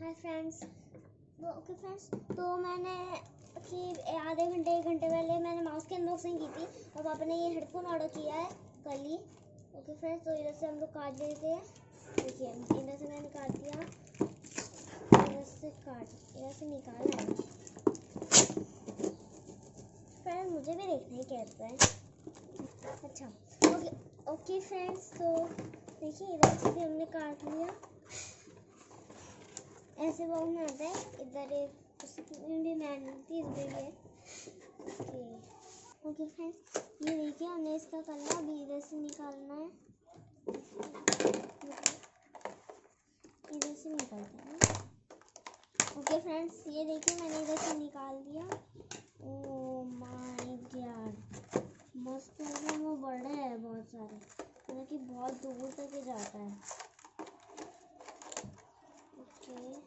Hi friends. Okay friends, तो मैंने कि आधे घंटे 1 घंटे पहले मैंने माउस की अनबॉक्सिंग की थी और पापा ने ये हेडफोन ऑर्डर किया है कल ही। ओके फ्रेंड्स, तो इधर से हम लोग काट लेते हैं। देखिए इधर से मैंने काट दिया, इधर से निकालना है। फ्रेंड्स मुझे भी देखना है कैसा है। अच्छा ओके फ्रेंड्स, तो देखिए इधर से भी हमने काट लिया। ऐसे बॉक्स में आता है, इधर एक उसमें भी मैनुअल थी, इसमें भी है। ओके फ्रेंड्स, ये देखिए हमने इसका करना, अभी इधर से निकालना है, इधर से निकालते हैं। ओके फ्रेंड्स, ये देखिए मैंने इधर से निकाल दिया। ओह माय गॉड, मस्त है। वो बड़े हैं बहुत सारे, मतलब कि बहुत दूर तक ही जाता है। ओके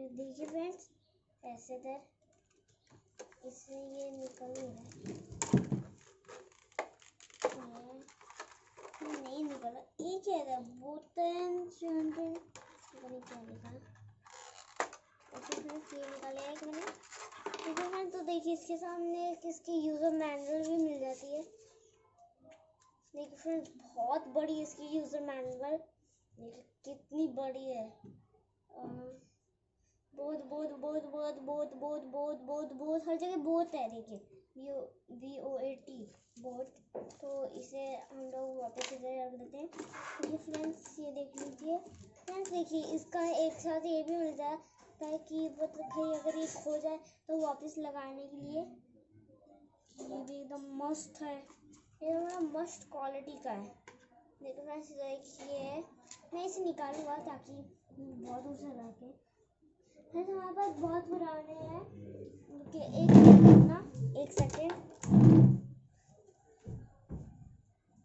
देखिए फ्रेंड्स, ऐसे इधर इससे ये निकल नहीं निकला। ये क्या है, बोतल पता नहीं क्या लिखा। ओके फ्रेंड्स, ये निकाले एक मैंने। ठीक है फ्रेंड्स, तो देखिए इसके सामने इसकी यूज़र मैनुअल भी मिल जाती है। देखिए फ्रेंड्स, बहुत बड़ी इसकी यूज़र मैनुअल, देखिए कितनी बड़ी है। बहुत हर जगह बहुत है। देखिए VOAT बहुत। तो इसे हम लोग वापस इधर रख देते हैं। देखिए फ्रेंड्स, ये देख लीजिए फ्रेंड्स, देखिए इसका एक साथ ये भी मिल जाता है कि मतलब कहीं अगर ये खो जाए तो वापस लगाने के लिए। ये भी एकदम मस्त है, ये हमारा मस्त क्वालिटी का है। देखो फ्रेंड्स, देखिए मैं इसे निकालूंगा ताकि बहुत दूर से रखे। फ्रेंड्स हमारे पास बहुत पुराने हैं कि एक सेकेंड।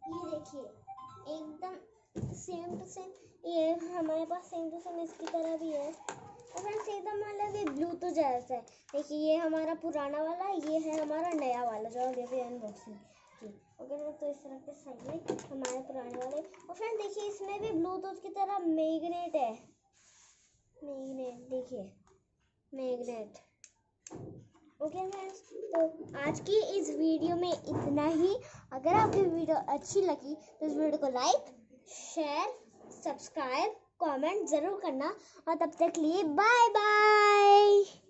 ये देखिए एकदम सेम टू सेम, ये हमारे पास सेम टू सेम इसकी तरह भी है। और फ्रेंड्स एकदम मतलब ये ब्लूटूथ जैसा है। देखिए ये हमारा पुराना वाला, ये है हमारा नया वाला जो हम अभी अनबॉक्सिंग की। ओके तो इस तरह के साइड में हमारे पुराने वाले। और फ्रेंड्स देखिए इसमें भी ब्लूटूथ की तरह मैग्नेट है। मैग्नेट देखिए, मैग्नेट। ओके फ्रेंड्स, तो आज की इस वीडियो में इतना ही। अगर आपकी वीडियो अच्छी लगी तो इस वीडियो को लाइक, शेयर, सब्सक्राइब, कमेंट ज़रूर करना। और तब तक के लिए बाय बाय।